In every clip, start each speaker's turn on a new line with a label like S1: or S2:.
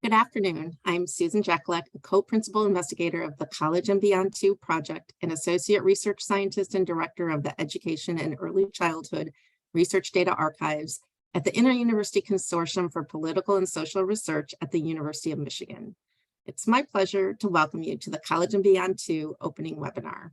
S1: Good afternoon. I'm Susan Jeklek, a co-principal investigator of the College and Beyond 2 project and associate research scientist and director of the Education and Early Childhood Research Data Archives at the Inter-University Consortium for Political and Social Research at the University of Michigan. It's my pleasure to welcome you to the College and Beyond 2 opening webinar.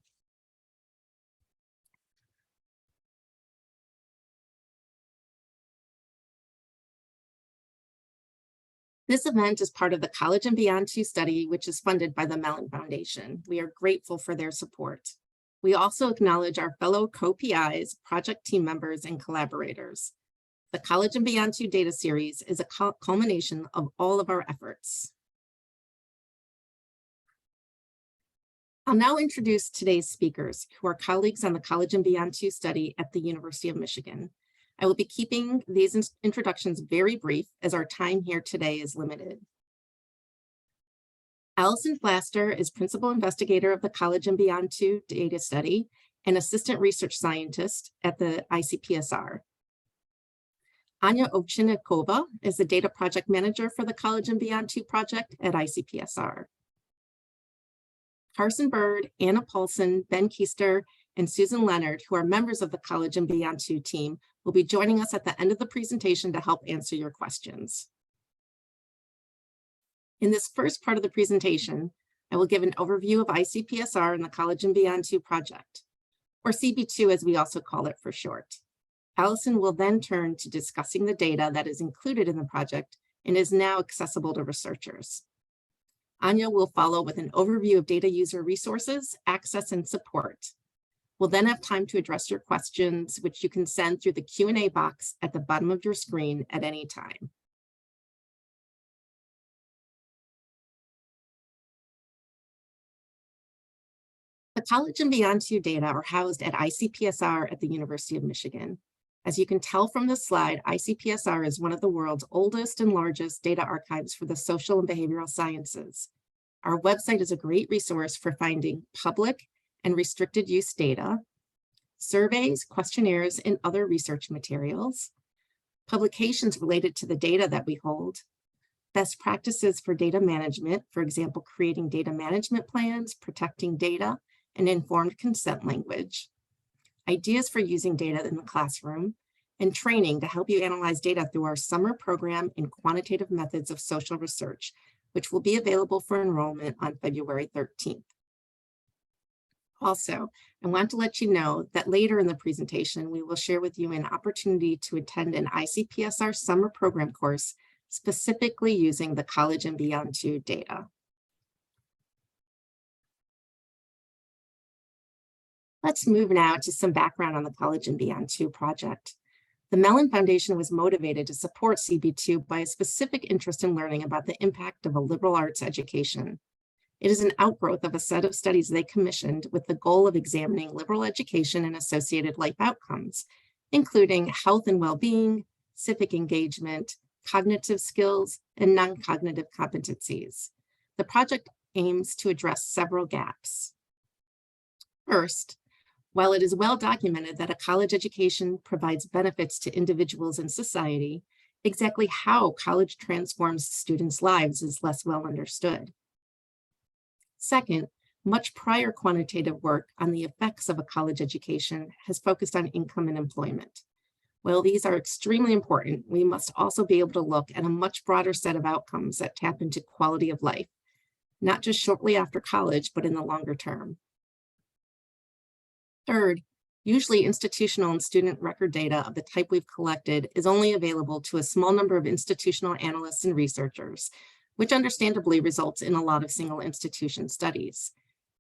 S1: This event is part of the College and Beyond 2 study, which is funded by the Mellon Foundation. We are grateful for their support. We also acknowledge our fellow co-PIs, project team members, and collaborators. The College and Beyond 2 data series is a culmination of all of our efforts. I'll now introduce today's speakers, who are colleagues on the College and Beyond 2 study at the University of Michigan. I will be keeping these introductions very brief as our time here today is limited. Allison Flaster is Principal Investigator of the College and Beyond 2 data study and Assistant Research Scientist at the ICPSR. Anya Ovchinnikova is the Data Project Manager for the College and Beyond 2 project at ICPSR. Carson Bird, Anna Paulson, Ben Keister, and Susan Leonard, who are members of the College and Beyond 2 team, will be joining us at the end of the presentation to help answer your questions. In this first part of the presentation, I will give an overview of ICPSR and the College and Beyond 2 project, or CB2 as we also call it for short. Allison will then turn to discussing the data that is included in the project and is now accessible to researchers. Anya will follow with an overview of data user resources, access, and support. We'll then have time to address your questions, which you can send through the Q&A box at the bottom of your screen at any time. The College and Beyond 2 data are housed at ICPSR at the University of Michigan. As you can tell from this slide, ICPSR is one of the world's oldest and largest data archives for the social and behavioral sciences. Our website is a great resource for finding public and restricted use data, surveys, questionnaires, and other research materials, publications related to the data that we hold, best practices for data management, for example, creating data management plans, protecting data, and informed consent language, ideas for using data in the classroom, and training to help you analyze data through our summer program in quantitative methods of social research, which will be available for enrollment on February 13th. Also, I want to let you know that later in the presentation, we will share with you an opportunity to attend an ICPSR Summer Program course specifically using the College and Beyond 2 data. Let's move now to some background on the College and Beyond 2 project. The Mellon Foundation was motivated to support CB2 by a specific interest in learning about the impact of a liberal arts education. It is an outgrowth of a set of studies they commissioned with the goal of examining liberal education and associated life outcomes, including health and well-being, civic engagement, cognitive skills, and non-cognitive competencies. The project aims to address several gaps. First, while it is well documented that a college education provides benefits to individuals and society, exactly how college transforms students' lives is less well understood. Second, much prior quantitative work on the effects of a college education has focused on income and employment. While these are extremely important, we must also be able to look at a much broader set of outcomes that tap into quality of life, not just shortly after college, but in the longer term. Third, usually institutional and student record data of the type we've collected is only available to a small number of institutional analysts and researchers, which understandably results in a lot of single institution studies.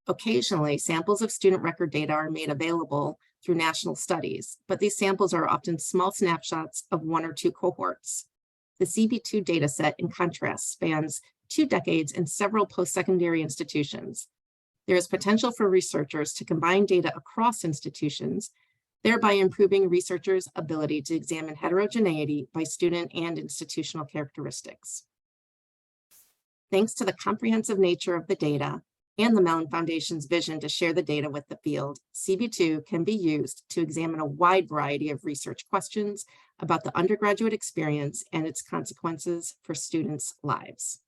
S1: Occasionally, samples of student record data are made available through national studies, but these samples are often small snapshots of one or two cohorts. The CB2 dataset, in contrast, spans 2 decades and several post-secondary institutions. There is potential for researchers to combine data across institutions, thereby improving researchers' ability to examine heterogeneity by student and institutional characteristics. Thanks to the comprehensive nature of the data and the Mellon Foundation's vision to share the data with the field, CB2 can be used to examine a wide variety of research questions about the undergraduate experience and its consequences for students' lives.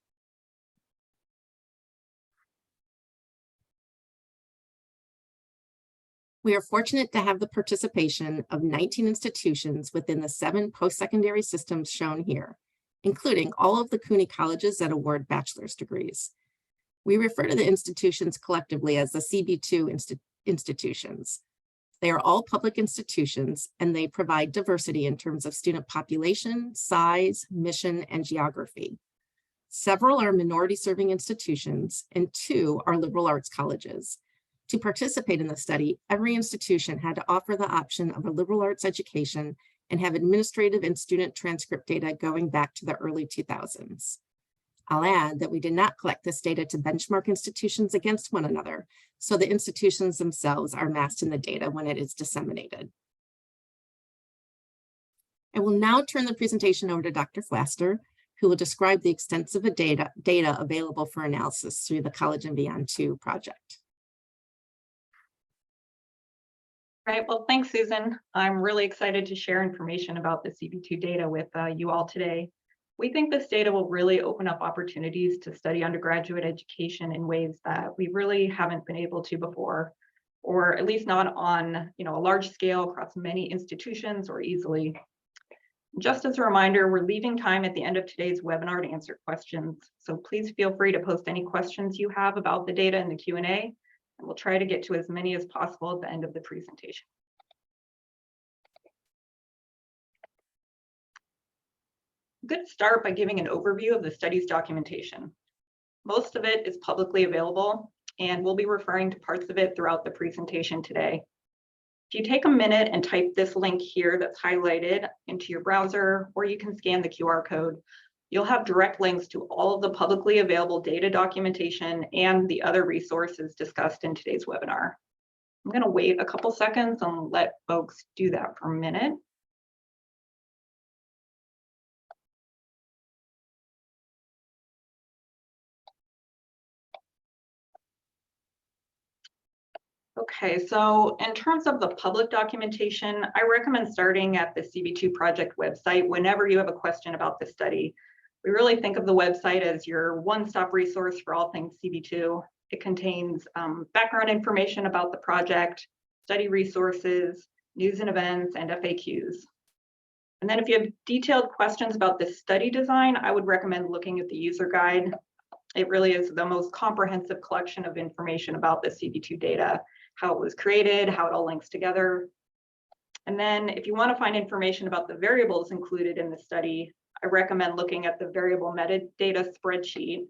S1: We are fortunate to have the participation of 19 institutions within the 7 post-secondary systems shown here, including all of the CUNY colleges that award bachelor's degrees. We refer to the institutions collectively as the CB2 institutions. They are all public institutions, and they provide diversity in terms of student population, size, mission, and geography. Several are minority-serving institutions, and 2 are liberal arts colleges. To participate in the study, every institution had to offer the option of a liberal arts education and have administrative and student transcript data going back to the early 2000s. I'll add that we did not collect this data to benchmark institutions against one another, so the institutions themselves are masked in the data when it is disseminated. I will now turn the presentation over to Dr. Flaster, who will describe the extensive data available for analysis through the College and Beyond 2 project.
S2: Right, well, thanks, Susan. I'm really excited to share information about the CB2 data with you all today. We think this data will really open up opportunities to study undergraduate education in ways that we really haven't been able to before, or at least not on a large scale across many institutions or easily. Just as a reminder, we're leaving time at the end of today's webinar to answer questions. So please feel free to post any questions you have about the data in the Q&A, and we'll try to get to as many as possible at the end of the presentation. Good to start by giving an overview of the study's documentation. Most of it is publicly available, and we'll be referring to parts of it throughout the presentation today. If you take a minute and type this link here that's highlighted into your browser, or you can scan the QR code, you'll have direct links to all of the publicly available data documentation and the other resources discussed in today's webinar. I'm going to wait a couple seconds and let folks do that for a minute. Okay, so in terms of the public documentation, I recommend starting at the CB2 project website whenever you have a question about the study. We really think of the website as your one-stop resource for all things CB2. It contains background information about the project, study resources, news and events, and FAQs. And then if you have detailed questions about the study design, I would recommend looking at the user guide. It really is the most comprehensive collection of information about the CB2 data, how it was created, how it all links together. And then if you want to find information about the variables included in the study, I recommend looking at the variable metadata spreadsheet.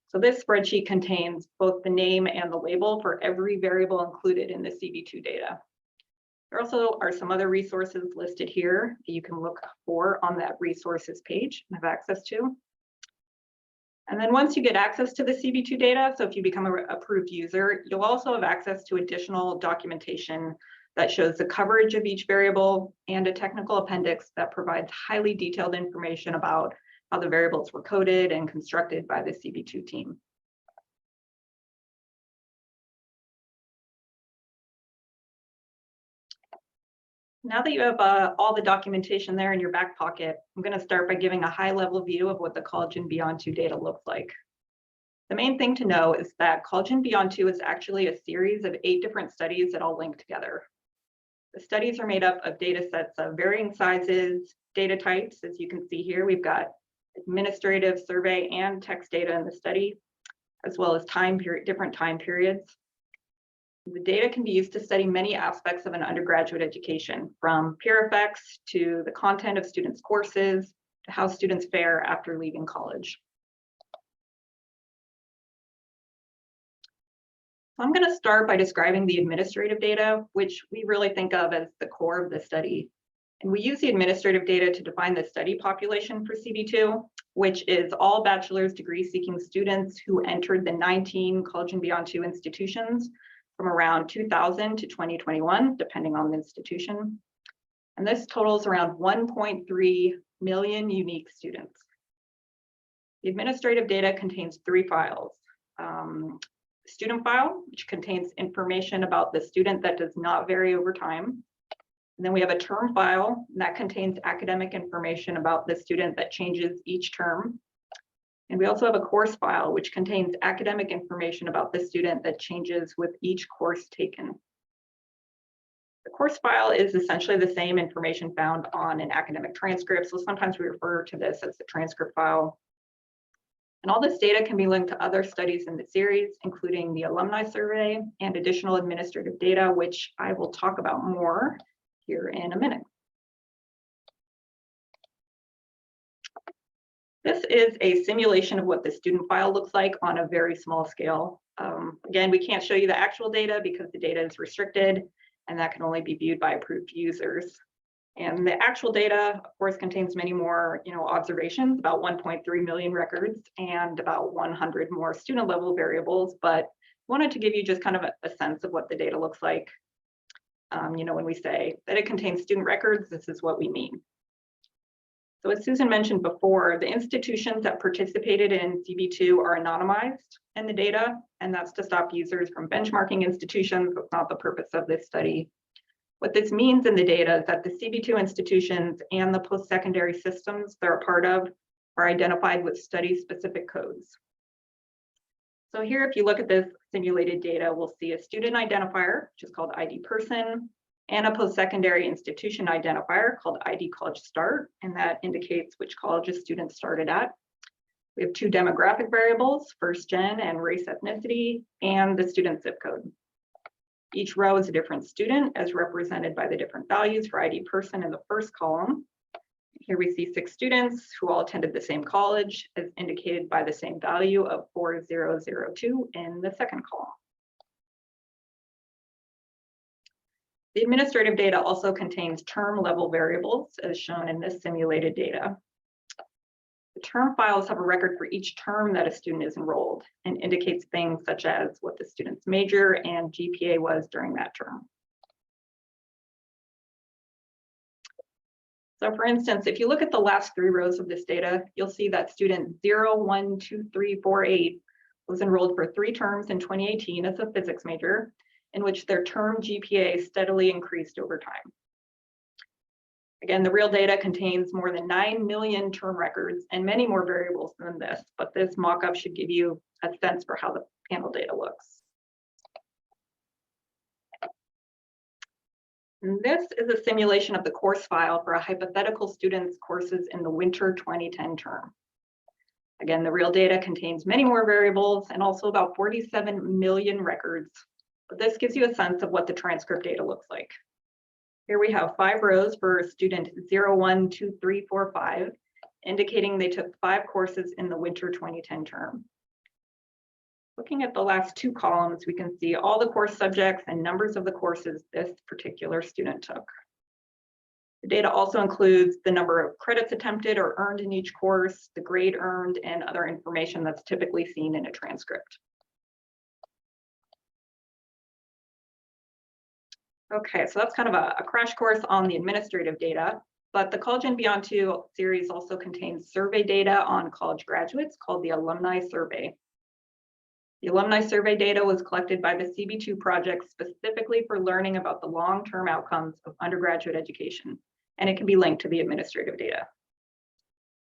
S2: So this spreadsheet contains both the name and the label for every variable included in the CB2 data. There also are some other resources listed here that you can look for on that resources page and have access to. And then once you get access to the CB2 data, so if you become an approved user, you'll also have access to additional documentation that shows the coverage of each variable and a technical appendix that provides highly detailed information about how the variables were coded and constructed by the CB2 team. Now that you have all the documentation there in your back pocket, I'm going to start by giving a high-level view of what the College and Beyond 2 data looks like. The main thing to know is that College and Beyond 2 is actually a series of 8 different studies that all link together. The studies are made up of data sets of varying sizes, data types. As you can see here, we've got administrative, survey, and text data in the study, as well as different time periods. The data can be used to study many aspects of an undergraduate education, from peer effects to the content of students' courses, to how students fare after leaving college. So I'm going to start by describing the administrative data, which we really think of as the core of the study. And we use the administrative data to define the study population for CB2, which is all bachelor's degree seeking students who entered the 19 College and Beyond 2 institutions from around 2000 to 2021, depending on the institution. And this totals around 1.3 million unique students. The administrative data contains 3 files. Student file, which contains information about the student that does not vary over time. And then we have a term file, and that contains academic information about the student that changes each term. And we also have a course file, which contains academic information about the student that changes with each course taken. course file is essentially the same information found on an academic transcript, so sometimes we refer to this as the transcript file. And all this data can be linked to other studies in the series, including the alumni survey and additional administrative data, which I will talk about more here in a minute. This is a simulation of what the student file looks like on a very small scale. Again, we can't show you the actual data because the data is restricted, and that can only be viewed by approved users. And the actual data, of course, contains many more, observations, about 1.3 million records and about 100 more student level variables, but wanted to give you just kind of a sense of what the data looks like. When we say that it contains student records, this is what we mean. So as Susan mentioned before, the institutions that participated in CB2 are anonymized in the data, and that's to stop users from benchmarking institutions. That's not the purpose of this study. What this means in the data is that the CB2 institutions and the post-secondary systems they're a part of are identified with study-specific codes. So here, if you look at this simulated data, we'll see a student identifier, which is called ID person, and a post-secondary institution identifier called ID college start, and that indicates which colleges students started at. We have two demographic variables, first gen and race ethnicity, and the student zip code. Each row is a different student as represented by the different values for ID person in the first column. Here we see 6 students who all attended the same college as indicated by the same value of 4002 in the second column. The administrative data also contains term level variables as shown in this simulated data. The term files have a record for each term that a student is enrolled and indicates things such as what the student's major and GPA was during that term. So for instance, if you look at the last 3 rows of this data, you'll see that student 012348 was enrolled for 3 terms in 2018 as a physics major, in which their term GPA steadily increased over time. Again, the real data contains more than 9 million term records and many more variables than this, but this mock-up should give you a sense for how the panel data looks. And this is a simulation of the course file for a hypothetical student's courses in the winter 2010 term. Again, the real data contains many more variables and also about 47 million records, but this gives you a sense of what the transcript data looks like. Here we have 5 rows for student 012345, indicating they took 5 courses in the winter 2010 term. Looking at the last 2 columns, we can see all the course subjects and numbers of the courses this particular student took. The data also includes the number of credits attempted or earned in each course, the grade earned, and other information that's typically seen in a transcript. Okay, so that's kind of a crash course on the administrative data, but the College and Beyond 2 series also contains survey data on college graduates called the Alumni Survey. The Alumni Survey data was collected by the CB2 project specifically for learning about the long-term outcomes of undergraduate education, and it can be linked to the administrative data.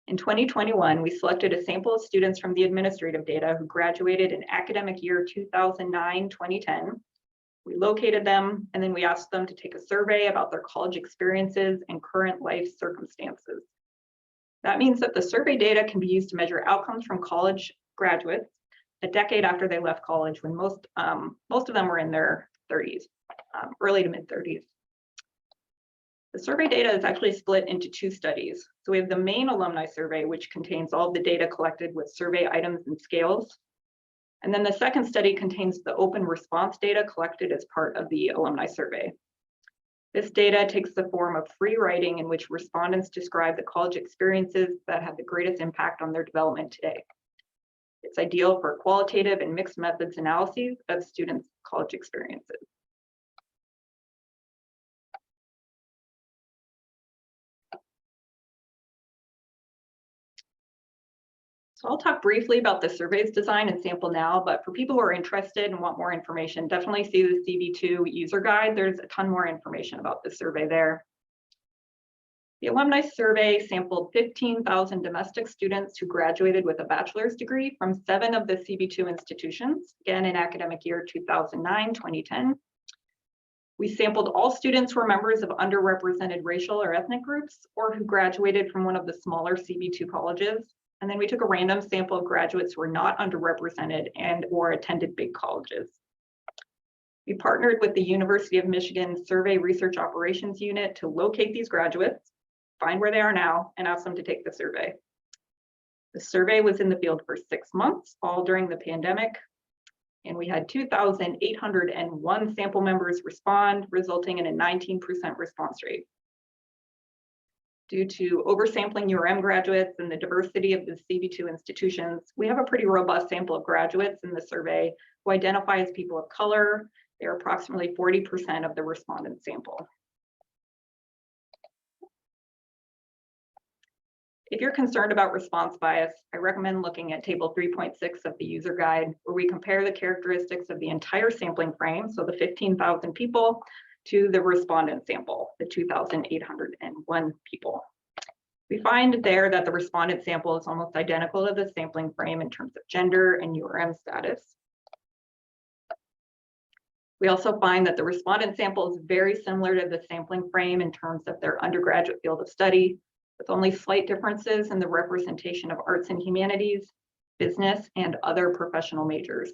S2: In 2021, we selected a sample of students from the administrative data who graduated in academic year 2009-2010. We located them, and then we asked them to take a survey about their college experiences and current life circumstances. That means that the survey data can be used to measure outcomes from college graduates a decade after they left college, when most of them were in their 30s, early to mid 30s. The survey data is actually split into 2 studies. So we have the main alumni survey, which contains all the data collected with survey items and scales. And then the second study contains the open response data collected as part of the alumni survey. This data takes the form of free writing in which respondents describe the college experiences that have the greatest impact on their development today. It's ideal for qualitative and mixed methods analyses of students' college experiences. So I'll talk briefly about the survey's design and sample now, but for people who are interested and want more information, definitely see the CB2 user guide. There's a ton more information about the survey there. The alumni survey sampled 15,000 domestic students who graduated with a bachelor's degree from 7 of the CB2 institutions, again in academic year 2009-2010. We sampled all students who were members of underrepresented racial or ethnic groups or who graduated from one of the smaller CB2 colleges. And then we took a random sample of graduates who were not underrepresented and or attended big colleges. We partnered with the University of Michigan Survey Research Operations Unit to locate these graduates, find where they are now, and ask them to take the survey. The survey was in the field for 6 months, all during the pandemic, and we had 2,801 sample members respond, resulting in a 19% response rate. Due to oversampling URM graduates and the diversity of the CB2 institutions, we have a pretty robust sample of graduates in the survey who identify as people of color. They're approximately 40% of the respondent sample. If you're concerned about response bias, I recommend looking at table 3.6 of the user guide, where we compare the characteristics of the entire sampling frame, so the 15,000 people, to the respondent sample, the 2,801 people. We find there that the respondent sample is almost identical to the sampling frame in terms of gender and URM status. We also find that the respondent sample is very similar to the sampling frame in terms of their undergraduate field of study, with only slight differences in the representation of arts and humanities, business, and other professional majors.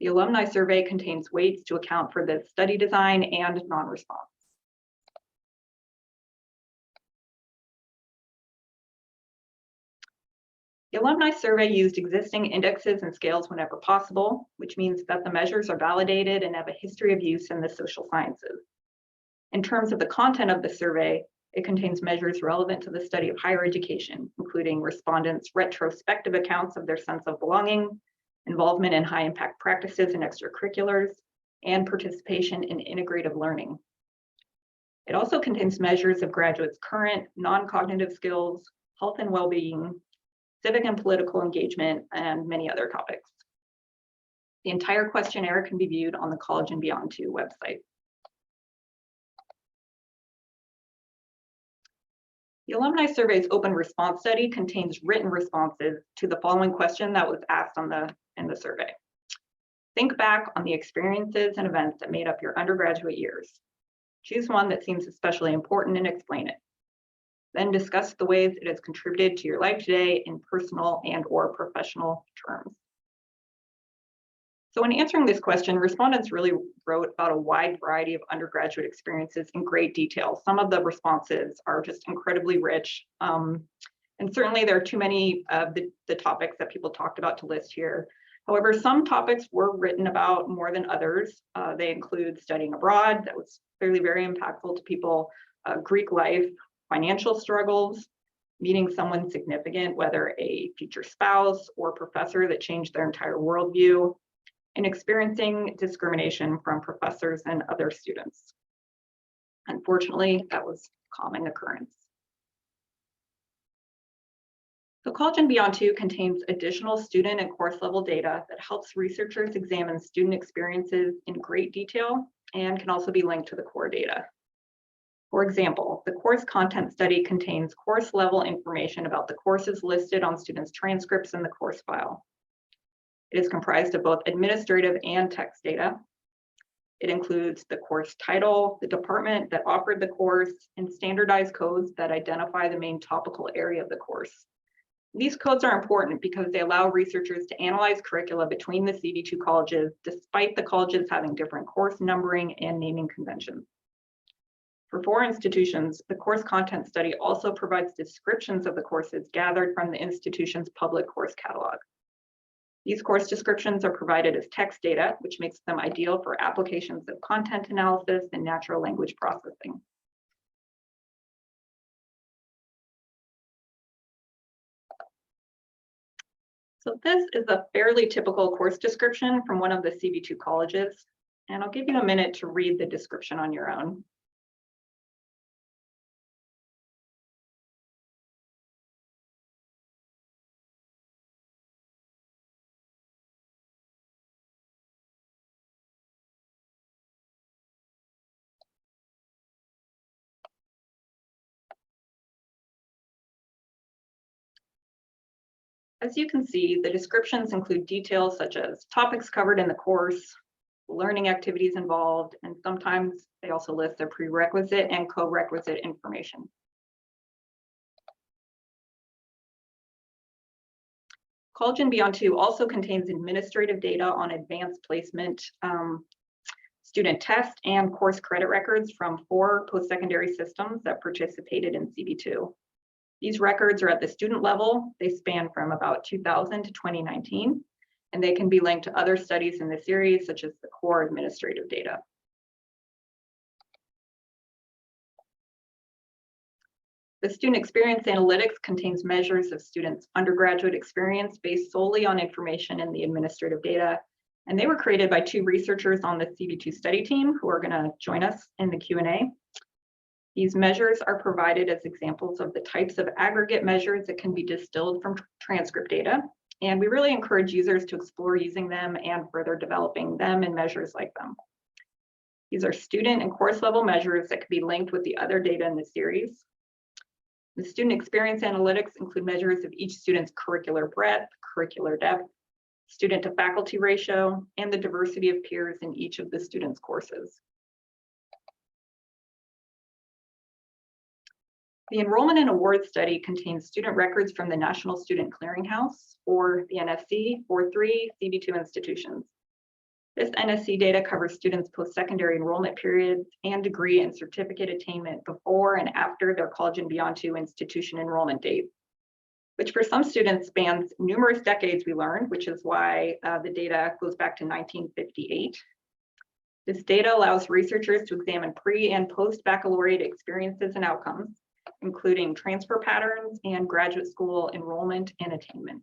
S2: The alumni survey contains weights to account for the study design and non-response. The alumni survey used existing indexes and scales whenever possible, which means that the measures are validated and have a history of use in the social sciences. In terms of the content of the survey, it contains measures relevant to the study of higher education, including respondents' retrospective accounts of their sense of belonging, involvement in high impact practices and extracurriculars, and participation in integrative learning. It also contains measures of graduates' current non-cognitive skills, health and well-being, civic and political engagement, and many other topics. The entire questionnaire can be viewed on the College and Beyond 2 website. The Alumni Survey's open response study contains written responses to the following question that was asked in the survey. Think back on the experiences and events that made up your undergraduate years. Choose one that seems especially important and explain it. Then discuss the ways it has contributed to your life today in personal and or professional terms. So in answering this question, respondents really wrote about a wide variety of undergraduate experiences in great detail. Some of the responses are just incredibly rich. And certainly there are too many of the topics that people talked about to list here. However, some topics were written about more than others. They include studying abroad, that was clearly very impactful to people, Greek life, financial struggles, meeting someone significant, whether a future spouse or professor that changed their entire worldview, and experiencing discrimination from professors and other students. Unfortunately, that was a common occurrence. The College and Beyond 2 contains additional student and course level data that helps researchers examine student experiences in great detail and can also be linked to the core data. For example, the course content study contains course level information about the courses listed on students' transcripts in the course file. It is comprised of both administrative and text data. It includes the course title, the department that offered the course, and standardized codes that identify the main topical area of the course. These codes are important because they allow researchers to analyze curricula between the CB2 colleges, despite the colleges having different course numbering and naming conventions. For 4 institutions, the course content study also provides descriptions of the courses gathered from the institution's public course catalog. These course descriptions are provided as text data, which makes them ideal for applications of content analysis and natural language processing. So this is a fairly typical course description from one of the CB2 colleges, and I'll give you a minute to read the description on your own. As you can see, the descriptions include details such as topics covered in the course, learning activities involved, and sometimes they also list their prerequisite and co-requisite information. College and Beyond 2 also contains administrative data on advanced placement, student test and course credit records from 4 post-secondary systems that participated in CB2. These records are at the student level. They span from about 2000 to 2019, and they can be linked to other studies in the series, such as the core administrative data. The student experience analytics contains measures of students' undergraduate experience based solely on information in the administrative data. And they were created by 2 researchers on the CB2 study team who are going to join us in the Q&A. These measures are provided as examples of the types of aggregate measures that can be distilled from transcript data. And we really encourage users to explore using them and further developing them in measures like them. These are student and course level measures that can be linked with the other data in the series. The student experience analytics include measures of each student's curricular breadth, curricular depth, student to faculty ratio, and the diversity of peers in each of the students' courses. The Enrollment and Awards Study contains student records from the National Student Clearinghouse, or the NSC, for 3 CB2 institutions. This NSC data covers students' post-secondary enrollment periods and degree and certificate attainment before and after their College and Beyond 2 institution enrollment date, which for some students spans numerous decades, we learned, which is why the data goes back to 1958. This data allows researchers to examine pre- and post-baccalaureate experiences and outcomes, including transfer patterns and graduate school enrollment and attainment.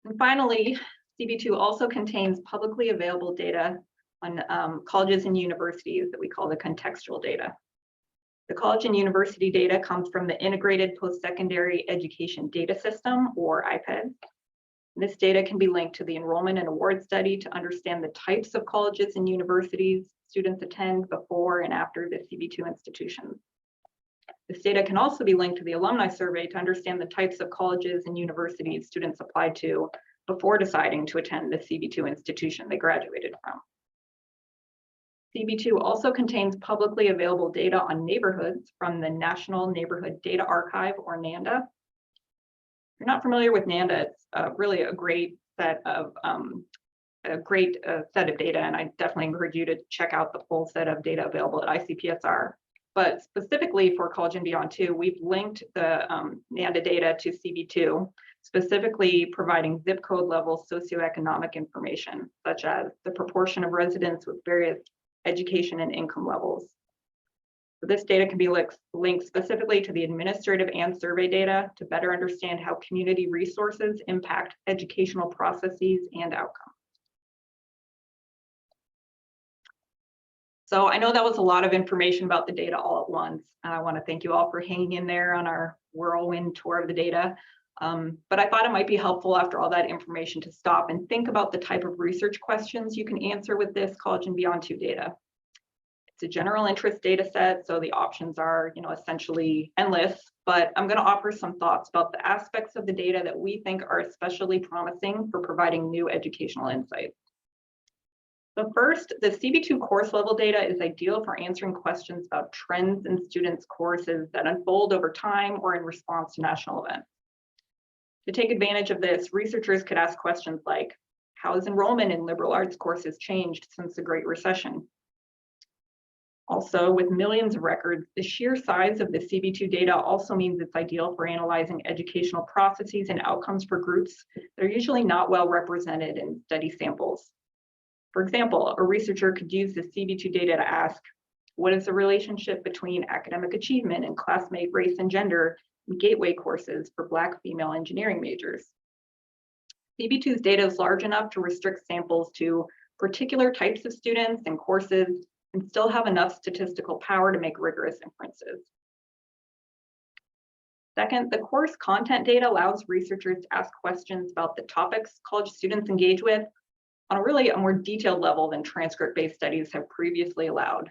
S2: And finally, CB2 also contains publicly available data on colleges and universities that we call the contextual data. The college and university data comes from the Integrated Post-Secondary Education Data System, or IPED. This data can be linked to the Enrollment and Award Study to understand the types of colleges and universities students attend before and after the CB2 institutions. This data can also be linked to the Alumni Survey to understand the types of colleges and universities students applied to before deciding to attend the CB2 institution they graduated from. CB2 also contains publicly available data on neighborhoods from the National Neighborhood Data Archive, or NANDA. If you're not familiar with NANDA, it's really a great set of data, and I definitely encourage you to check out the full set of data available at ICPSR. But specifically for College and Beyond 2, we've linked the NANDA data to CB2, specifically providing zip code level socioeconomic information, such as the proportion of residents with various education and income levels. So this data can be linked specifically to the administrative and survey data to better understand how community resources impact educational processes and outcomes. So I know that was a lot of information about the data all at once. I want to thank you all for hanging in there on our whirlwind tour of the data. But I thought it might be helpful after all that information to stop and think about the type of research questions you can answer with this College and Beyond 2 data. It's a general interest data set, so the options are, essentially endless, but I'm going to offer some thoughts about the aspects of the data that we think are especially promising for providing new educational insights. So first, the CB2 course level data is ideal for answering questions about trends in students' courses that unfold over time or in response to national events. To take advantage of this, researchers could ask questions like, how has enrollment in liberal arts courses changed since the Great Recession? Also, with millions of records, the sheer size of the CB2 data also means it's ideal for analyzing educational processes and outcomes for groups that are usually not well represented in study samples. For example, a researcher could use the CB2 data to ask, what is the relationship between academic achievement and classmate race and gender in gateway courses for Black female engineering majors? CB2's data is large enough to restrict samples to particular types of students and courses and still have enough statistical power to make rigorous inferences. Second, the course content data allows researchers to ask questions about the topics college students engage with on a more detailed level than transcript-based studies have previously allowed.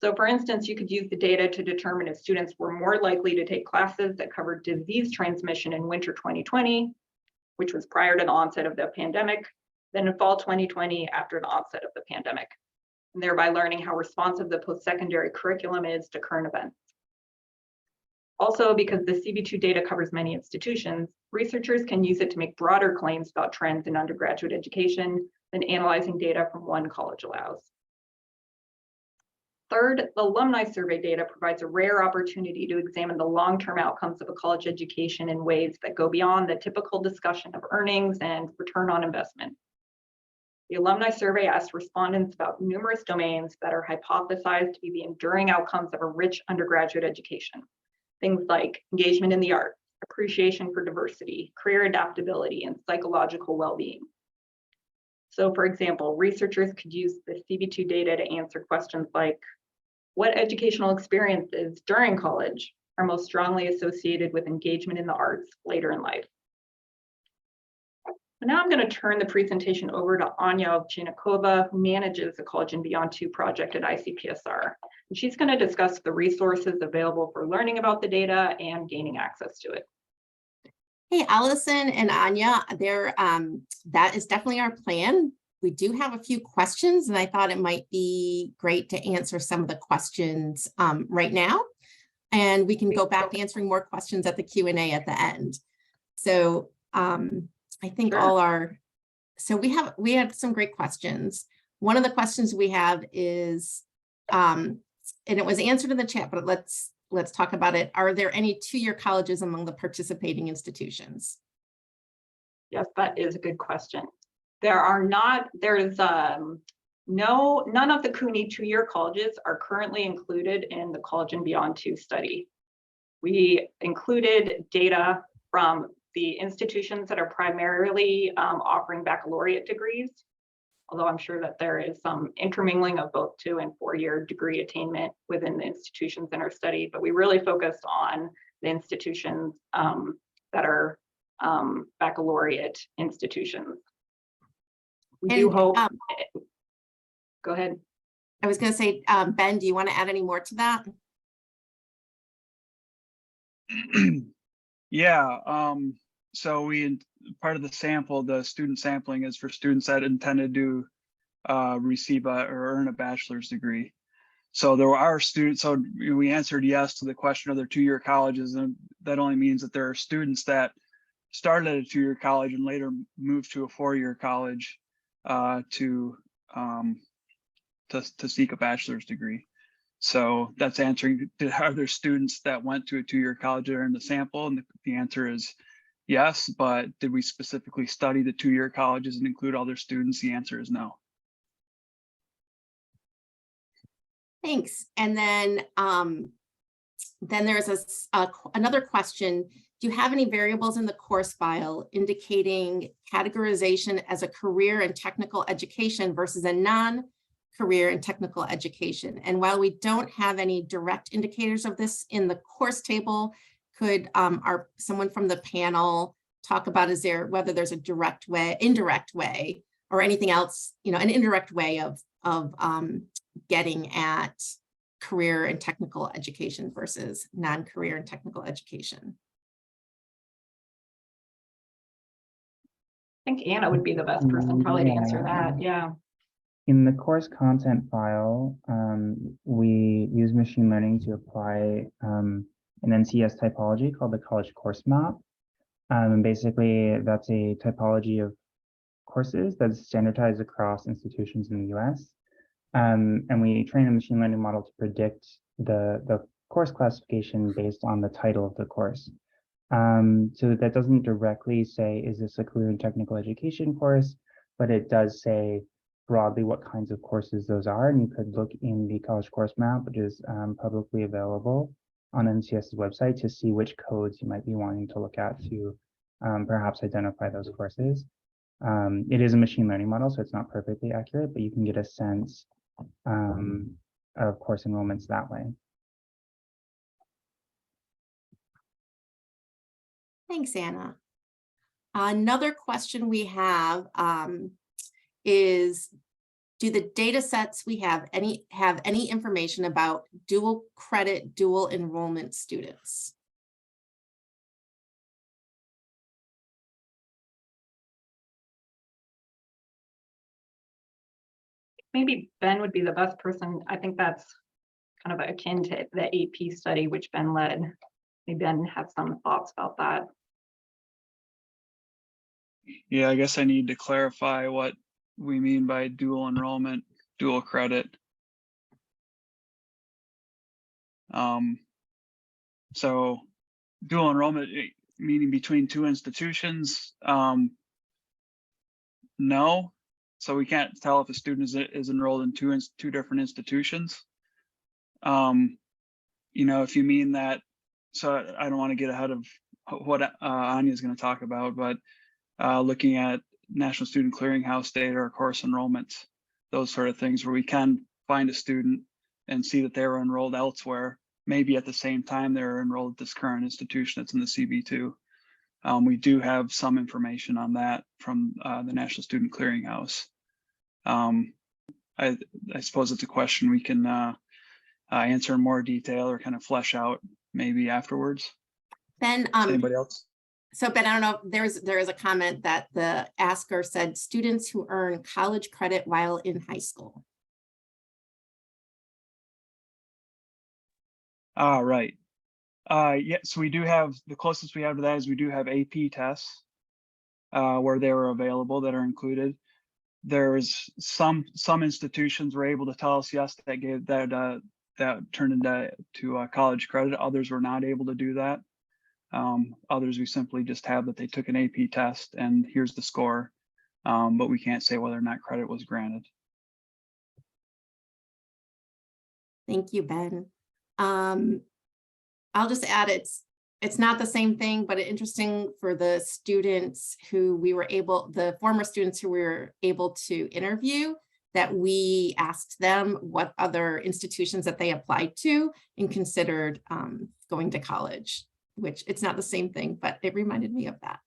S2: So for instance, you could use the data to determine if students were more likely to take classes that covered disease transmission in winter 2020 which was prior to the onset of the pandemic, then in fall 2020 after the onset of the pandemic, and thereby learning how responsive the post-secondary curriculum is to current events. Also, because the CB2 data covers many institutions, researchers can use it to make broader claims about trends in undergraduate education than analyzing data from one college allows. Third, the alumni survey data provides a rare opportunity to examine the long-term outcomes of a college education in ways that go beyond the typical discussion of earnings and return on investment. The alumni survey asked respondents about numerous domains that are hypothesized to be the enduring outcomes of a rich undergraduate education. Things like engagement in the arts, appreciation for diversity, career adaptability, and psychological well-being. So for example, researchers could use the CB2 data to answer questions like, what educational experiences during college are most strongly associated with engagement in the arts later in life? Now I'm going to turn the presentation over to Anya Ovchinnikova, who manages the College and Beyond 2 project at ICPSR. And she's going to discuss the resources available for learning about the data and gaining access to it.
S1: Hey, Allison and Anya, that is definitely our plan. We do have a few questions, and I thought it might be great to answer some of the questions right now. And we can go back to answering more questions at the Q&A at the end. So I think
S2: Sure.
S1: we have some great questions. One of the questions we have is, and it was answered in the chat, but let's talk about it. Are there any two-year colleges among the participating institutions?
S2: Yes, that is a good question. There are not, there's none of the CUNY two-year colleges are currently included in the College and Beyond 2 study. We included data from the institutions that are primarily offering baccalaureate degrees, although I'm sure that there is some intermingling of both 2- and 4-year degree attainment within the institutions in our study, but we really focused on the institutions that are baccalaureate institutions. We do hope, go ahead.
S1: I was going to say, Ben, do you want to add any more to that?
S3: Yeah, so part of the sample, the student sampling is for students that intended to receive or earn a bachelor's degree. So there are students, so we answered yes to the question of their two-year colleges, and that only means that there are students that started at a two-year college and later moved to a 4-year college to seek a bachelor's degree. So that's answering, are there students that went to a 2-year college that are in the sample? And the answer is yes, but did we specifically study the 2-year colleges and include all their students? The answer is no.
S1: Thanks. And then there's another question. Do you have any variables in the course file indicating categorization as a career and technical education versus a non-career and technical education? And while we don't have any direct indicators of this in the course table, could someone from the panel talk about whether there's a direct way, indirect way, or anything else, an indirect way of getting at career and technical education versus non-career and technical education?
S2: I think Anna would be the best person probably to answer that. Yeah.
S4: In the course content file, we use machine learning to apply an NCS typology called the college course map. And basically, that's a typology of courses that's standardized across institutions in the US. And we train a machine learning model to predict the course classification based on the title of the course. So that doesn't directly say, is this a career and technical education course, but it does say broadly what kinds of courses those are. And you could look in the college course map, which is publicly available on NCS's website, to see which codes you might be wanting to look at to perhaps identify those courses. It is a machine learning model, so it's not perfectly accurate, but you can get a sense of course enrollments that way.
S1: Thanks, Anna. Another question we have is, do the data sets we have any information about dual credit, dual enrollment students?
S2: maybe Ben would be the best person. I think that's kind of akin to the AP study, which Ben led. Maybe Ben has some thoughts about that.
S3: Yeah, I guess I need to clarify what we mean by dual enrollment, dual credit. So dual enrollment, meaning between two institutions, no. So we can't tell if a student is enrolled in two different institutions. You know, if you mean that, so I don't want to get ahead of what Anya is going to talk about, but looking at National Student Clearinghouse data or course enrollments, those sort of things where we can find a student and see that they were enrolled elsewhere, maybe at the same time they're enrolled at this current institution that's in the CB2. We do have some information on that from the National Student Clearinghouse. I suppose it's a question we can answer in more detail or kind of flesh out maybe afterwards.
S1: Ben,
S3: Anybody else?
S1: so Ben, I don't know, there is a comment that the asker said students who earn college credit while in high school.
S3: Right. Yeah, so we do have, the closest we have to that is we do have AP tests where they were available that are included. There's some institutions were able to tell us, yes, that gave that turned into college credit. Others were not able to do that. Others we simply just have that they took an AP test and here's the score, but we can't say whether or not credit was granted.
S1: Thank you, Ben. I'll just add it's not the same thing, but interesting for the students who we were able, the former students who we were able to interview, that we asked them what other institutions that they applied to and considered going to college, which it's not the same thing, but it reminded me of that.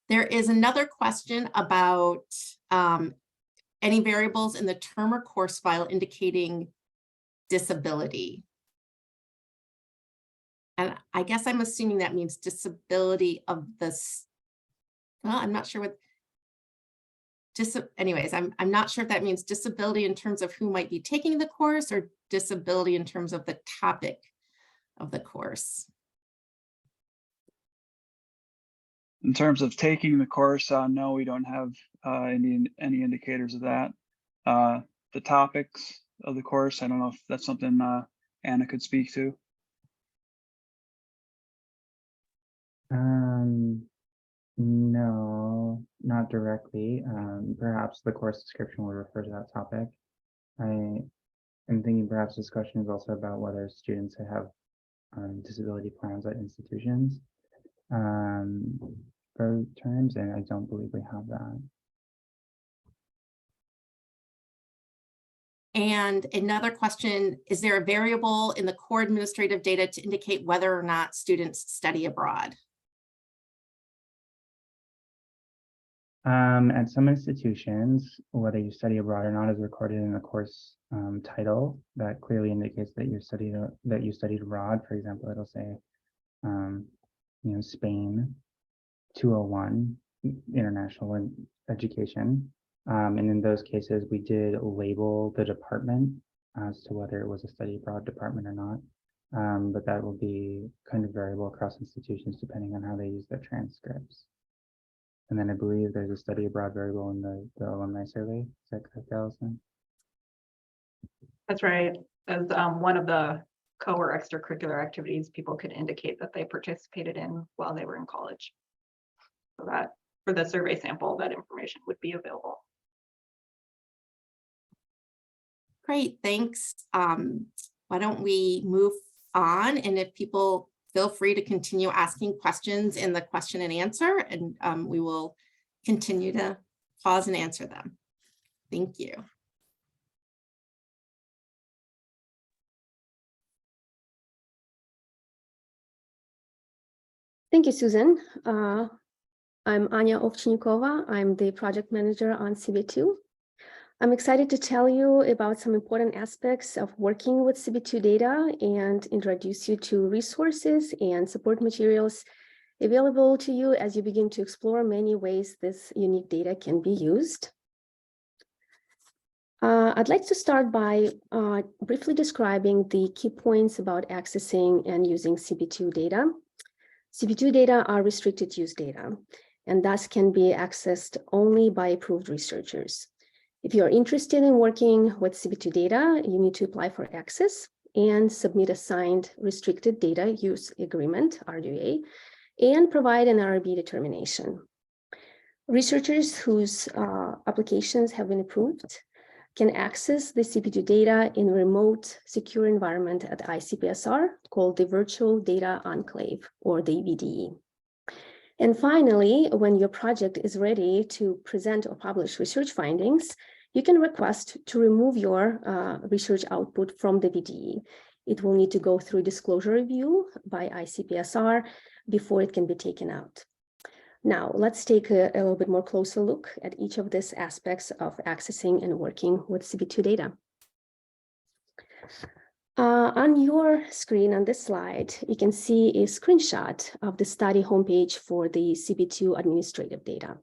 S1: There is another question about any variables in the term or course file indicating disability. And I guess I'm assuming that means disability of this. Well, I'm not sure what. Anyways, I'm not sure if that means disability in terms of who might be taking the course or disability in terms of the topic of the course.
S3: In terms of taking the course, no, we don't have any indicators of that. The topics of the course, I don't know if that's something Anna could speak to.
S4: No, not directly. Perhaps the course description will refer to that topic. I am thinking perhaps this question is also about whether students have disability plans at institutions for terms, and I don't believe we have that.
S1: And another question, is there a variable in the core administrative data to indicate whether or not students study abroad?
S4: At some institutions, whether you study abroad or not is recorded in the course title that clearly indicates that you studied abroad. For example, it'll say, you know, Spain 201 international education. And in those cases, we did label the department as to whether it was a study abroad department or not. But that will be kind of variable across institutions depending on how they use their transcripts. And then I believe there's a study abroad variable in the alumni survey. Is that correct, Allison?
S2: That's right. As one of the co or extracurricular activities people could indicate that they participated in while they were in college. So that for the survey sample, that information would be available.
S1: Great, thanks. Why don't we move on? And if people feel free to continue asking questions in the question and answer, and we will continue to pause and answer them. Thank you.
S5: Thank you, Susan. I'm Anya Ovchinnikova. I'm the project manager on CB2. I'm excited to tell you about some important aspects of working with CB2 data and introduce you to resources and support materials available to you as you begin to explore many ways this unique data can be used. I'd like to start by briefly describing the key points about accessing and using CB2 data. CB2 data are restricted use data, and thus can be accessed only by approved researchers. If you're interested in working with CB2 data, you need to apply for access and submit a signed restricted data use agreement, RDA, and provide an RB determination. Researchers whose applications have been approved can access the CB2 data in a remote, secure environment at ICPSR called the Virtual Data Enclave, or the VDE. And finally, when your project is ready to present or publish research findings, you can request to remove your research output from the VDE. It will need to go through disclosure review by ICPSR before it can be taken out. Now, let's take a little bit more closer look at each of these aspects of accessing and working with CB2 data. On your screen on this slide, you can see a screenshot of the study homepage for the CB2 administrative data.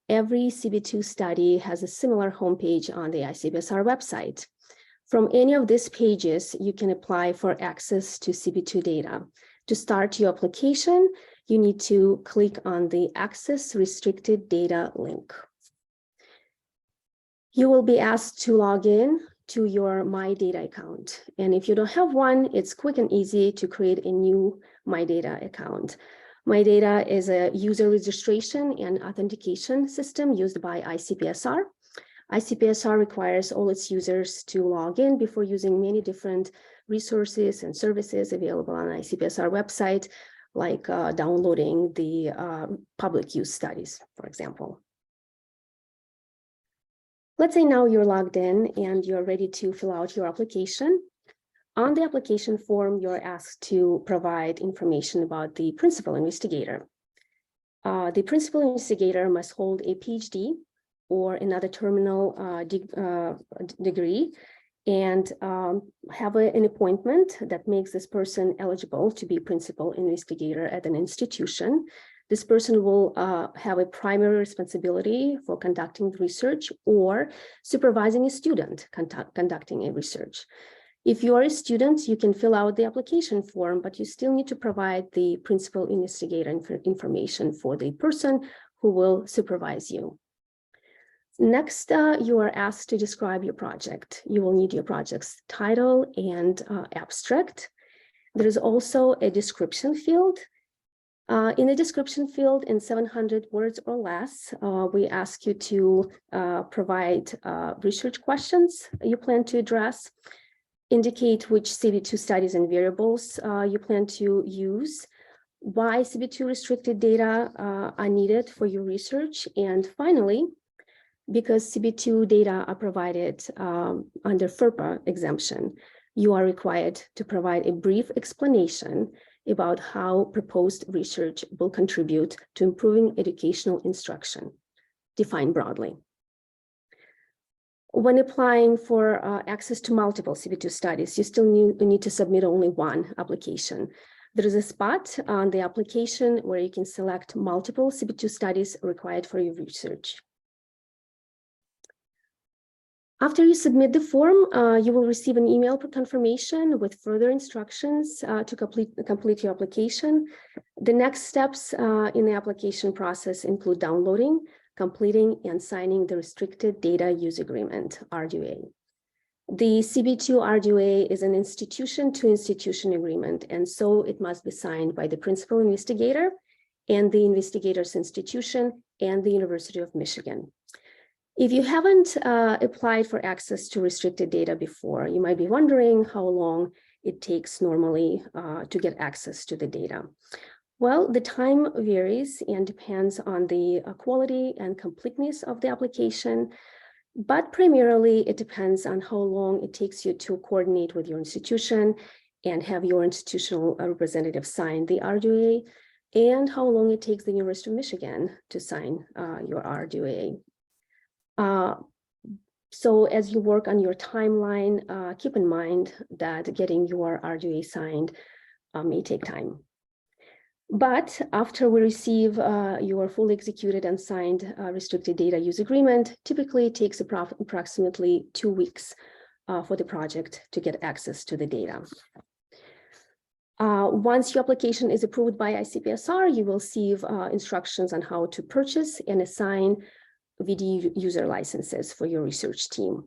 S5: Every CB2 study has a similar homepage on the ICPSR website. From any of these pages, you can apply for access to CB2 data. To start your application, you need to click on the Access Restricted Data link. You will be asked to log in to your My Data account. And if you don't have one, it's quick and easy to create a new My Data account. My Data is a user registration and authentication system used by ICPSR. ICPSR requires all its users to log in before using many different resources and services available on ICPSR website, like downloading the public use studies, for example. Let's say now you're logged in and you're ready to fill out your application. On the application form, you're asked to provide information about the principal investigator. The principal investigator must hold a PhD or another terminal degree and have an appointment that makes this person eligible to be principal investigator at an institution. This person will have a primary responsibility for conducting research or supervising a student conducting a research. If you are a student, you can fill out the application form, but you still need to provide the principal investigator information for the person who will supervise you. Next, you are asked to describe your project. You will need your project's title and abstract. There is also a description field. In the description field, in 700 words or less, we ask you to provide research questions you plan to address, indicate which CB2 studies and variables you plan to use, why CB2 restricted data are needed for your research, and finally, because CB2 data are provided under FERPA exemption, you are required to provide a brief explanation about how proposed research will contribute to improving educational instruction, defined broadly. When applying for access to multiple CB2 studies, you still need to submit only one application. There is a spot on the application where you can select multiple CB2 studies required for your research. After you submit the form, you will receive an email confirmation with further instructions to complete your application. The next steps in the application process include downloading, completing, and signing the Restricted Data Use Agreement, RDA. The CB2 RDA is an institution-to-institution agreement, and so it must be signed by the principal investigator and the investigator's institution and the University of Michigan. If you haven't applied for access to restricted data before, you might be wondering how long it takes normally to get access to the data. Well, the time varies and depends on the quality and completeness of the application, but primarily it depends on how long it takes you to coordinate with your institution and have your institutional representative sign the RDA, and how long it takes the University of Michigan to sign your RDA. So as you work on your timeline, keep in mind that getting your RDA signed may take time. But after we receive your fully executed and signed restricted data use agreement, typically it takes approximately 2 weeks for the project to get access to the data. Once your application is approved by ICPSR, you will receive instructions on how to purchase and assign VD user licenses for your research team.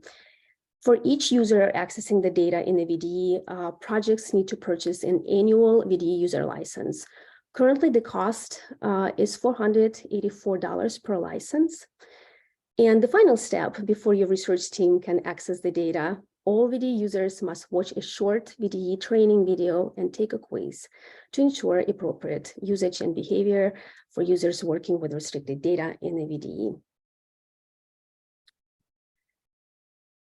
S5: For each user accessing the data in the VDE, projects need to purchase an annual VDE user license. Currently, the cost is $484 per license. And the final step before your research team can access the data, all VDE users must watch a short VDE training video and take a quiz to ensure appropriate usage and behavior for users working with restricted data in the VDE.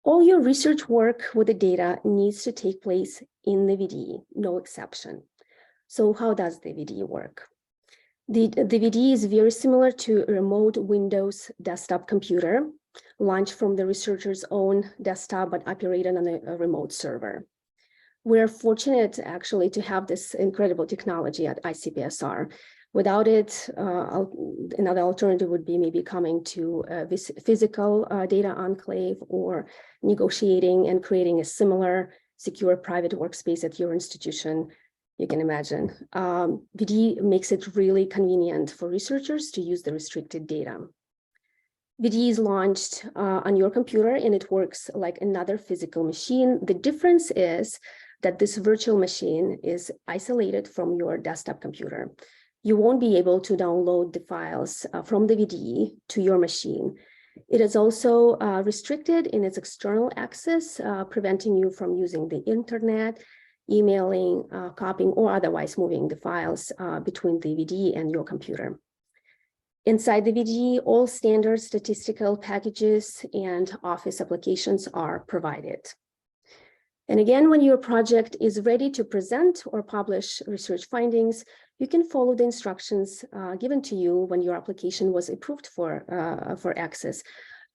S5: All your research work with the data needs to take place in the VDE, no exception. So how does the VDE work? The VDE is very similar to a remote Windows desktop computer, launched from the researcher's own desktop, but operated on a remote server. We're fortunate actually to have this incredible technology at ICPSR. Without it, another alternative would be maybe coming to this physical data enclave or negotiating and creating a similar secure private workspace at your institution. You can imagine. VDE makes it really convenient for researchers to use the restricted data. VDE is launched on your computer and it works like another physical machine. The difference is that this virtual machine is isolated from your desktop computer. You won't be able to download the files from the VDE to your machine. It is also restricted in its external access, preventing you from using the internet, emailing, copying, or otherwise moving the files between the VDE and your computer. Inside the VDE, all standard statistical packages and Office applications are provided. And again, when your project is ready to present or publish research findings, you can follow the instructions given to you when your application was approved for access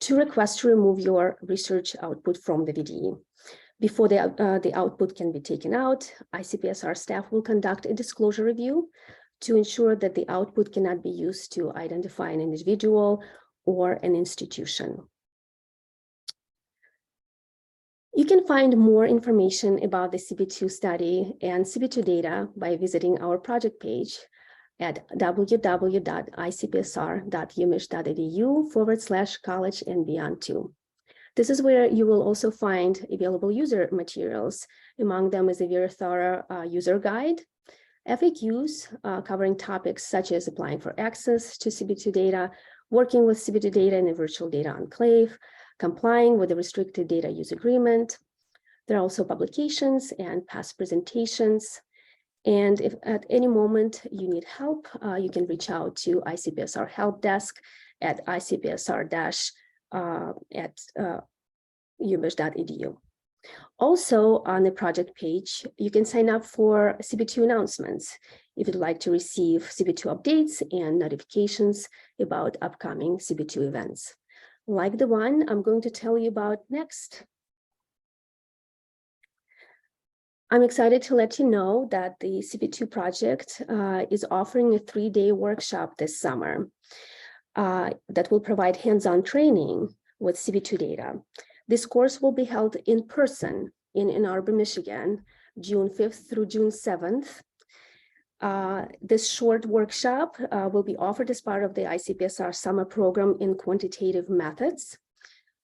S5: to request to remove your research output from the VDE. Before the output can be taken out, ICPSR staff will conduct a disclosure review to ensure that the output cannot be used to identify an individual or an institution. You can find more information about the CB2 study and CB2 data by visiting our project page at www.icpsr.umich.edu/college and beyond 2. This is where you will also find available user materials. Among them is a very thorough user guide, FAQs covering topics such as applying for access to CB2 data, working with CB2 data in a virtual data enclave, complying with the restricted data use agreement. There are also publications and past presentations. And if at any moment you need help, you can reach out to ICPSR help desk at icpsr-umich.edu. Also on the project page, you can sign up for CB2 announcements if you'd like to receive CB2 updates and notifications about upcoming CB2 events, like the one I'm going to tell you about next. I'm excited to let you know that the CB2 project is offering a 3-day workshop this summer that will provide hands-on training with CB2 data. This course will be held in person in Ann Arbor, Michigan, June 5th through June 7th. This short workshop will be offered as part of the ICPSR Summer Program in Quantitative Methods.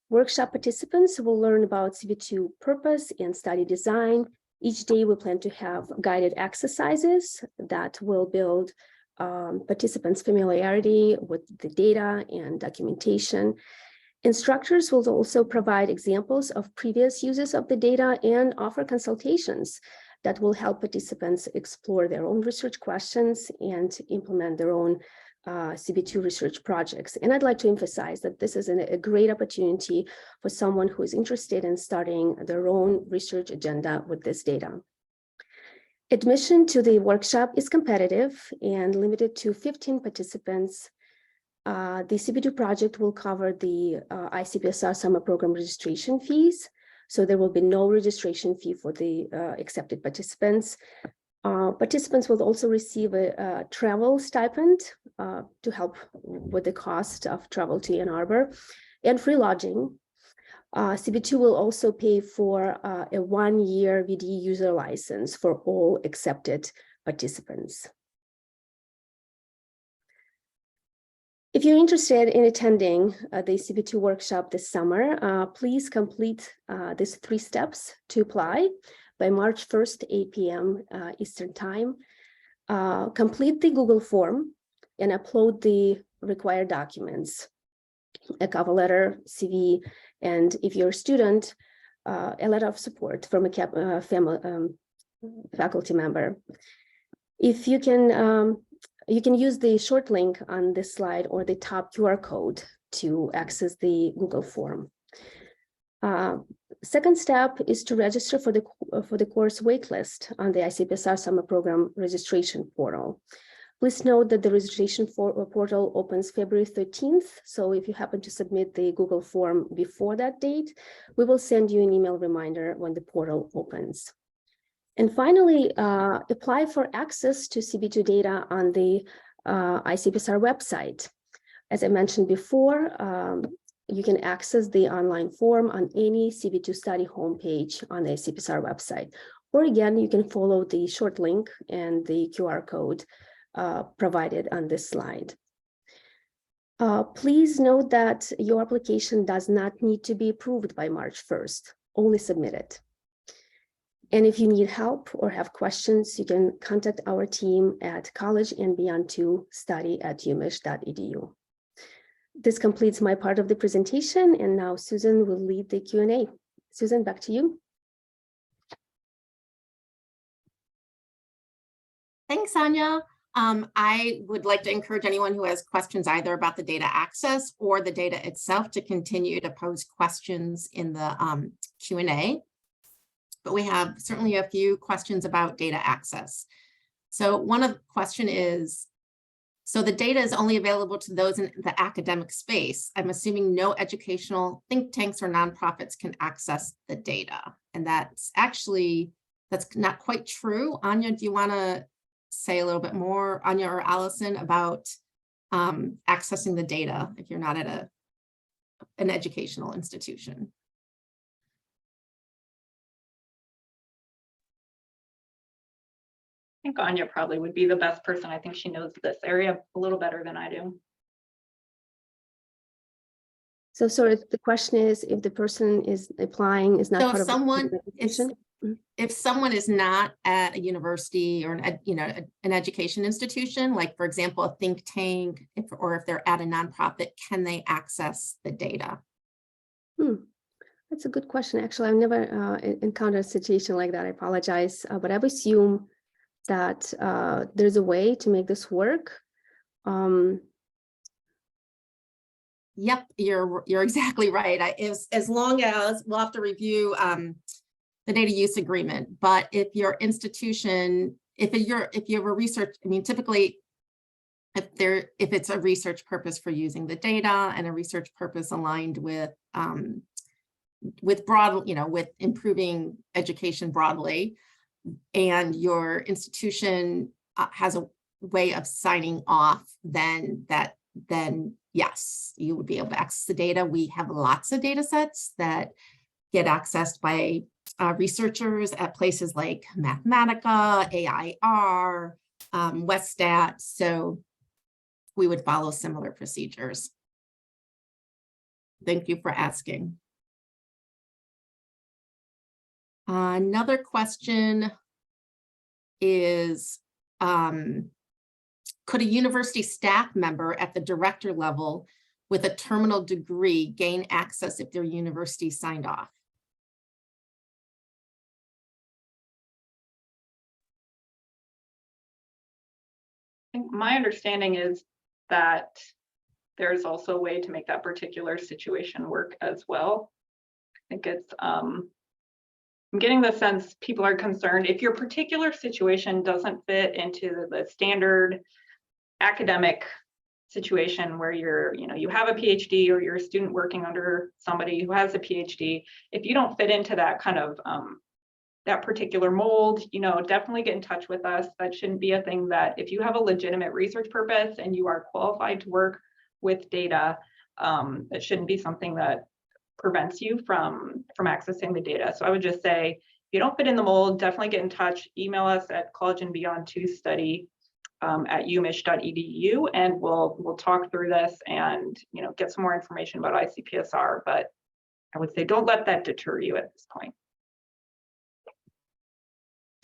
S5: Workshop participants will learn about CB2 purpose and study design. Each day we plan to have guided exercises that will build participants' familiarity with the data and documentation. Instructors will also provide examples of previous uses of the data and offer consultations that will help participants explore their own research questions and implement their own CB2 research projects. And I'd like to emphasize that this is a great opportunity for someone who is interested in starting their own research agenda with this data. Admission to the workshop is competitive and limited to 15 participants. The CB2 project will cover the ICPSR Summer Program registration fees. So there will be no registration fee for the accepted participants. Participants will also receive a travel stipend to help with the cost of travel to Ann Arbor and free lodging. CB2 will also pay for a 1-year VD user license for all accepted participants. If you're interested in attending the CB2 workshop this summer, please complete these 3 steps to apply by March 1st, 8 p.m. Eastern Time. Complete the Google form and upload the required documents, a cover letter, CV, and if you're a student, a letter of support from a faculty member. If you can use the short link on this slide or the top QR code to access the Google form. Second step is to register for the course waitlist on the ICPSR Summer Program registration portal. Please note that the registration portal opens February 13th. So if you happen to submit the Google form before that date, we will send you an email reminder when the portal opens. And finally, apply for access to CB2 data on the ICPSR website. As I mentioned before, you can access the online form on any CB2 study homepage on the ICPSR website. Or again, you can follow the short link and the QR code provided on this slide. Please note that your application does not need to be approved by March 1st, only submit it. And if you need help or have questions, you can contact our team at collegeandbeyond2study@umich.edu. This completes my part of the presentation, and now Susan will lead the Q&A. Susan, back to you.
S1: Thanks, Anya. I would like to encourage anyone who has questions either about the data access or the data itself to continue to pose questions in the Q&A. But we have certainly a few questions about data access. So one of the question is, so the data is only available to those in the academic space. I'm assuming no educational think tanks or nonprofits can access the data. And that's not quite true. Anya, do you want to say a little bit more, Anya or Allison, about accessing the data if you're not at an educational institution?
S2: I think Anya probably would be the best person. I think she knows this area a little better than I do.
S5: So sorry, the question is if the person is applying is not
S1: So
S5: part of the institution.
S1: If someone is not at a university or an education institution, like for example, a think tank, or if they're at a nonprofit, can they access the data?
S5: That's a good question. Actually, I've never encountered a situation like that. I apologize, but I would assume that there's a way to make this work.
S1: Yep, you're exactly right. As long as we'll have to review the data use agreement, but if your institution, if you have a research, I mean, typically, if it's a research purpose for using the data and a research purpose aligned with broad, with improving education broadly, and your institution has a way of signing off, then yes, you would be able to access the data. We have lots of data sets that get accessed by researchers at places like Mathematica, AIR, Westat. So we would follow similar procedures. Thank you for asking. Another question is, could a university staff member at the director level with a terminal degree gain access if their university signed off?
S2: I think my understanding is that there's also a way to make that particular situation work as well. I think it's, I'm getting the sense people are concerned if your particular situation doesn't fit into the standard academic situation where you have a PhD or you're a student working under somebody who has a PhD. If you don't fit into that kind of that particular mold, definitely get in touch with us. That shouldn't be a thing that if you have a legitimate research purpose and you are qualified to work with data, that shouldn't be something that prevents you from accessing the data. So I would just say, if you don't fit in the mold, definitely get in touch. Email us at collegeandbeyond2study at umich.edu, and we'll talk through this and get some more information about ICPSR. But I would say don't let that deter you at this point.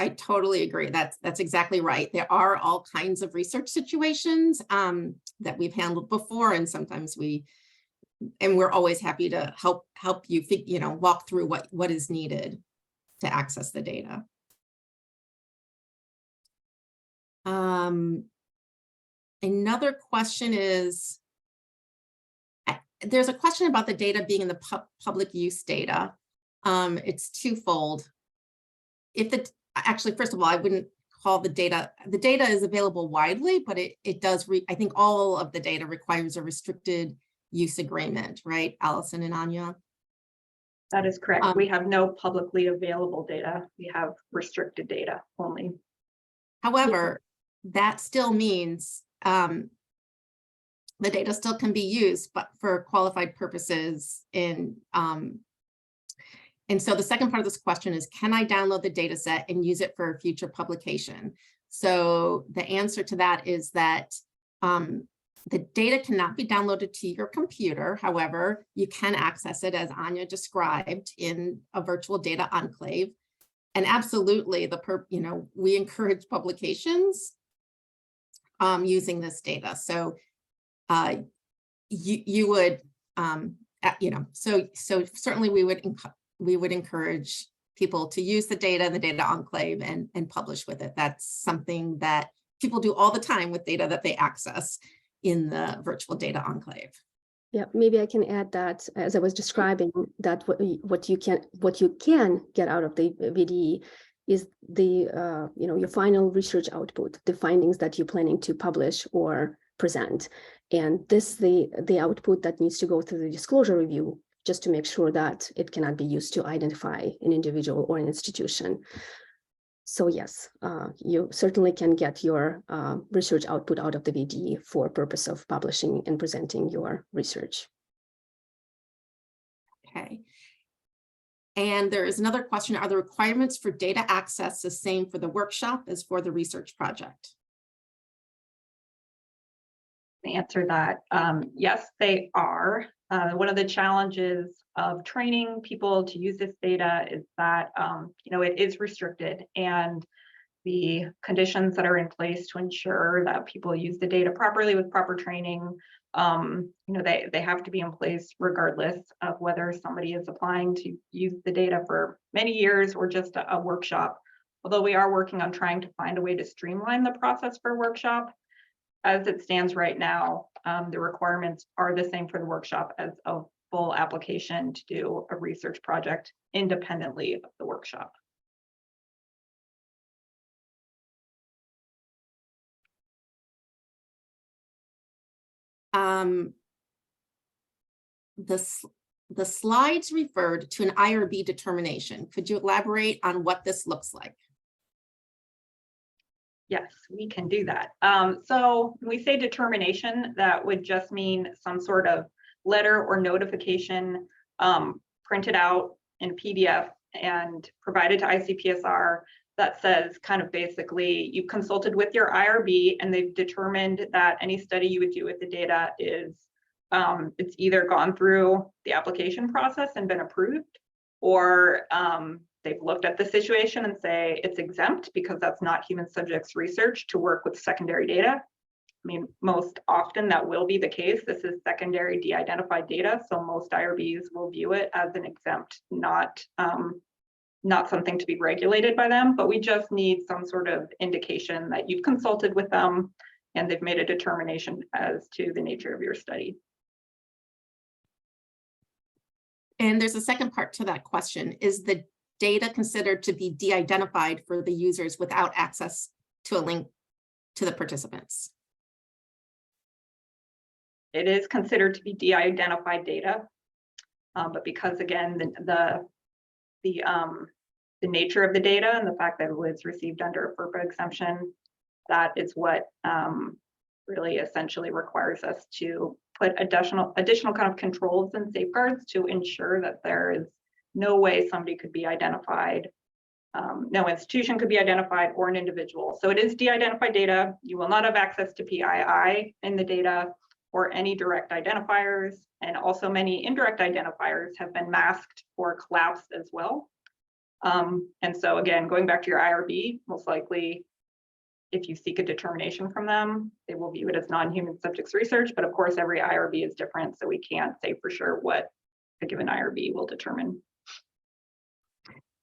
S1: I totally agree. That's exactly right. There are all kinds of research situations that we've handled before, and sometimes we're always happy to help you walk through what is needed to access the data. Another question is, there's a question about the data being in the public use data. It's twofold. Actually, first of all, I wouldn't call the data is available widely, but it does, I think all of the data requires a restricted use agreement, right, Allison and Anya?
S2: That is correct. We have no publicly available data. We have restricted data only.
S1: However, that still means the data still can be used, but for qualified purposes. And so the second part of this question is, can I download the data set and use it for a future publication? So the answer to that is that the data cannot be downloaded to your computer. However, you can access it, as Anya described, in a virtual data enclave. And absolutely, we encourage publications using this data. So you would, so certainly we would encourage people to use the data in the data enclave and publish with it. That's something that people do all the time with data that they access in the virtual data enclave.
S5: Yeah, maybe I can add that, as I was describing, that what you can get out of the VDE is the your final research output, the findings that you're planning to publish or present, and this the output that needs to go through the disclosure review, just to make sure that it cannot be used to identify an individual or an institution. So yes, you certainly can get your research output out of the VDE for purpose of publishing and presenting your research.
S1: Okay. And there is another question, are the requirements for data access the same for the workshop as for the research project?
S2: To answer that, yes, they are. One of the challenges of training people to use this data is that it is restricted, and the conditions that are in place to ensure that people use the data properly with proper training, they have to be in place regardless of whether somebody is applying to use the data for many years or just a workshop. Although we are working on trying to find a way to streamline the process for a workshop, as it stands right now, the requirements are the same for the workshop as a full application to do a research project independently of the workshop.
S1: The slides referred to an IRB determination. Could you elaborate on what this looks like?
S2: Yes, we can do that. So when we say determination, that would just mean some sort of letter or notification printed out in PDF and provided to ICPSR that says kind of basically you consulted with your IRB and they've determined that any study you would do with the data is it's either gone through the application process and been approved, or they've looked at the situation and say it's exempt because that's not human subjects research to work with secondary data. I mean, most often that will be the case. This is secondary de-identified data, so most IRBs will view it as an exempt, not something to be regulated by them, but we just need some sort of indication that you've consulted with them and they've made a determination as to the nature of your study.
S1: And there's a second part to that question. Is the data considered to be de-identified for the users without access to a link to the participants?
S2: It is considered to be de-identified data, but because again, the the nature of the data and the fact that it was received under a FERPA exemption, that is what really essentially requires us to put additional kind of controls and safeguards to ensure that there is no way somebody could be identified, no institution could be identified or an individual. So it is de-identified data. You will not have access to PII in the data or any direct identifiers. And also many indirect identifiers have been masked or collapsed as well. And so again, going back to your IRB, most likely, if you seek a determination from them, they will view it as non-human subjects research, but of course, every IRB is different, so we can't say for sure what a given IRB will determine.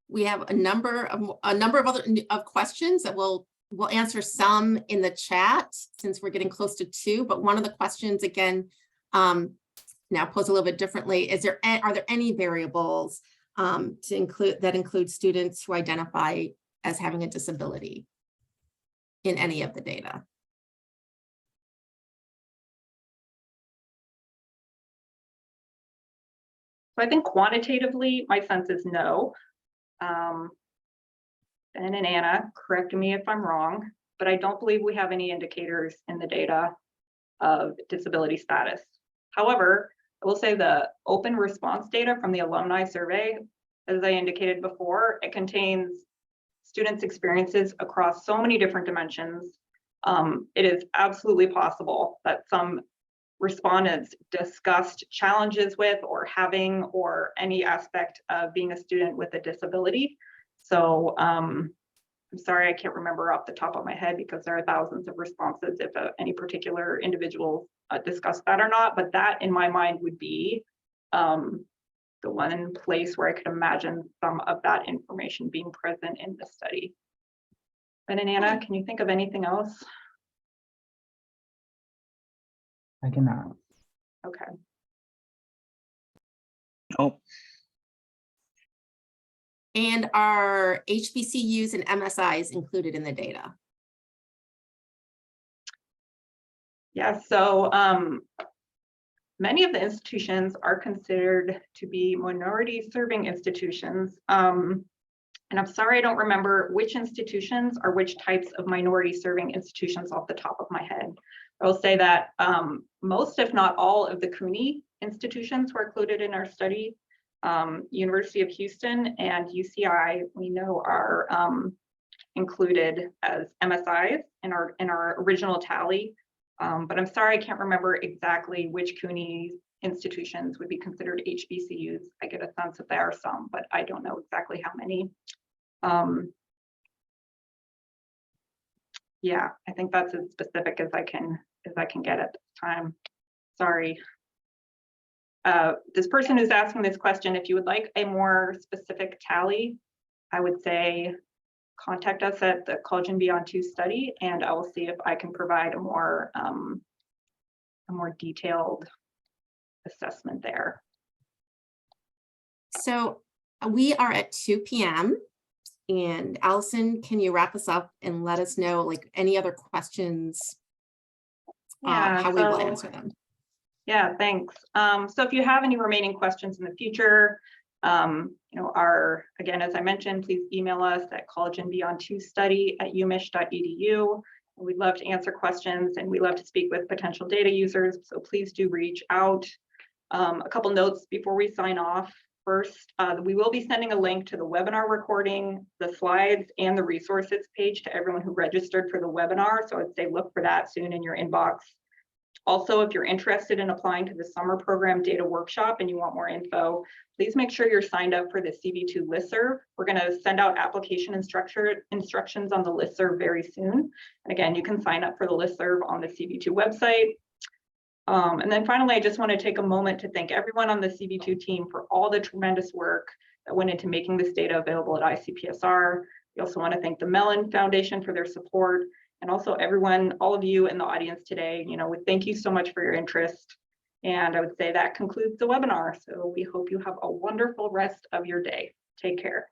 S1: We have a number of other questions that we'll answer some in the chat since we're getting close to 2. But one of the questions again, now posed a little bit differently, are there any variables that include students who identify as having a disability in any of the data?
S2: So I think quantitatively, my sense is no. Ben and Anna, correct me if I'm wrong, but I don't believe we have any indicators in the data of disability status. However, I will say the open response data from the alumni survey, as I indicated before, it contains students' experiences across so many different dimensions. It is absolutely possible that some respondents discussed challenges with or having or any aspect of being a student with a disability. So I'm sorry, I can't remember off the top of my head because there are thousands of responses if any particular individual discussed that or not, but that in my mind would be the one place where I could imagine some of that information being present in the study. Ben and Anna, can you think of anything else?
S4: I cannot.
S2: Okay.
S3: Oh,
S1: And are HBCUs and MSIs included in the data?
S2: Yeah, so many of the institutions are considered to be minority serving institutions. And I'm sorry, I don't remember which institutions or which types of minority serving institutions off the top of my head. I will say that most, if not all, of the CUNY institutions were included in our study. University of Houston and UCI, we know, are included as MSIs in our original tally. But I'm sorry, I can't remember exactly which CUNY institutions would be considered HBCUs. I get a sense that there are some, but I don't know exactly how many. Yeah, I think that's as specific as I can get at this time. Sorry. This person who's asking this question, if you would like a more specific tally, I would say contact us at the College and Beyond 2 study, and I will see if I can provide a more detailed assessment there.
S1: So we are at 2 p.m. and Allison, can you wrap us up and let us know like any other questions, how we will answer them?
S2: Yeah, thanks. So if you have any remaining questions in the future, again, as I mentioned, please email us at collegeandbeyond2study@umich.edu. We'd love to answer questions and we love to speak with potential data users. So please do reach out. A couple notes before we sign off. First, we will be sending a link to the webinar recording, the slides, and the resources page to everyone who registered for the webinar. So I'd say look for that soon in your inbox. Also, if you're interested in applying to the summer program data workshop and you want more info, please make sure you're signed up for the CB2 listserv. We're going to send out application instructions on the listserv very soon. And again, you can sign up for the listserv on the CB2 website. And then finally, I just want to take a moment to thank everyone on the CB2 team for all the tremendous work that went into making this data available at ICPSR. We also want to thank the Mellon Foundation for their support. And also everyone, all of you in the audience today, we thank you so much for your interest. And I would say that concludes the webinar. So we hope you have a wonderful rest of your day. Take care.